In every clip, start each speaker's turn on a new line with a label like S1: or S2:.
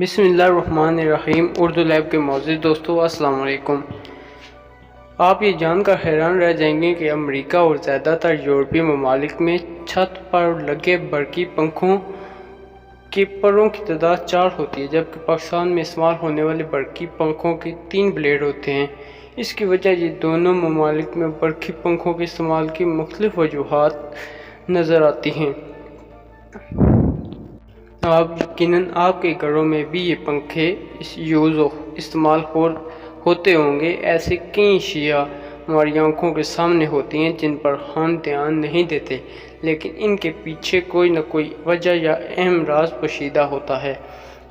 S1: बिस्मिल्लाहिर्रहमानिर्रहीम। उर्दू लैब के मौजूद दोस्तों, अस्सलाम वालेकुम। आप ये जानकर हैरान रह जाएंगे कि अमेरिका और ज़्यादातर यूरोपीय ममालिक में छत पर लगे बरकी पंखों के परों की तादाद 4 होती है, जबकि पाकिस्तान में इस्तेमाल होने वाले बरकी पंखों के 3 ब्लेड होते हैं। इसकी वजह ये दोनों ममालिक में बरकी पंखों के इस्तेमाल की मुख्तलिफ वजूहात नज़र आती हैं। आप यकीनन आपके घरों में भी ये पंखे इस्तेमाल होते होंगे। ऐसे कई अशिया हमारी आंखों के सामने होती हैं जिन पर हम ध्यान नहीं देते, लेकिन इनके पीछे कोई न कोई वजह या अहम राज पोशीदा होता है।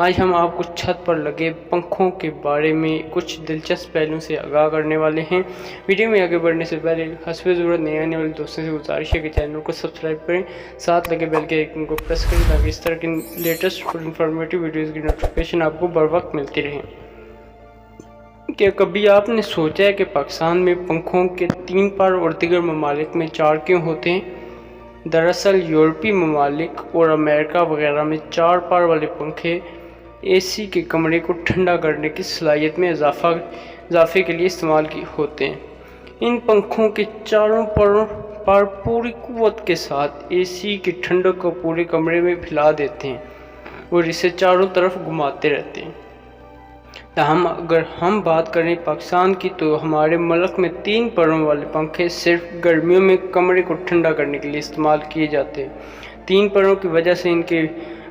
S1: आज हम आपको छत पर लगे पंखों के बारे में कुछ दिलचस्प पहलुओं से आगाह करने वाले हैं। वीडियो में आगे बढ़ने से पहले हस्बे ज़रूरत नए आने वाले दोस्तों से गुजारिश है कि चैनल को सब्सक्राइब करें, साथ लगे बेल के आइकन को प्रेस करें ताकि इस तरह की लेटेस्ट और इन्फॉर्मेटिव वीडियोज़ की नोटिफिकेशन आपको बर वक्त मिलती रहे। क्या कभी आपने सोचा है कि पाकिस्तान में पंखों के 3 पर और दीगर ममालिक में 4 क्यों होते हैं? दरअसल यूरोपीय ममालिक और अमेरिका वगैरह में 4 पर वाले पंखे एसी के कमरे को ठंडा करने की सलाहियत में इजाफे के लिए इस्तेमाल होते हैं। इन पंखों के चारों पर पूरी कुव्वत के साथ एसी की ठंडक को पूरे कमरे में फैला देते हैं और इसे चारों तरफ घुमाते रहते हैं। अगर हम बात करें पाकिस्तान की, तो हमारे मुल्क में 3 परों वाले पंखे सिर्फ गर्मियों में कमरे को ठंडा करने के लिए इस्तेमाल किए जाते हैं। 3 परों की वजह से इनके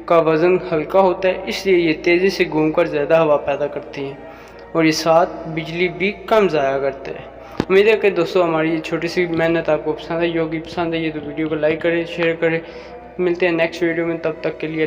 S1: का वज़न हल्का होता है, इसलिए ये तेज़ी से घूमकर ज़्यादा हवा पैदा करती हैं और ये साथ बिजली भी कम ज़ाया करते हैं। उम्मीद है कि दोस्तों हमारी ये छोटी सी मेहनत आपको पसंद आई होगी। पसंद आई है तो वीडियो को लाइक करें, शेयर करें। मिलते हैं नेक्स्ट वीडियो में, तब तक के लिए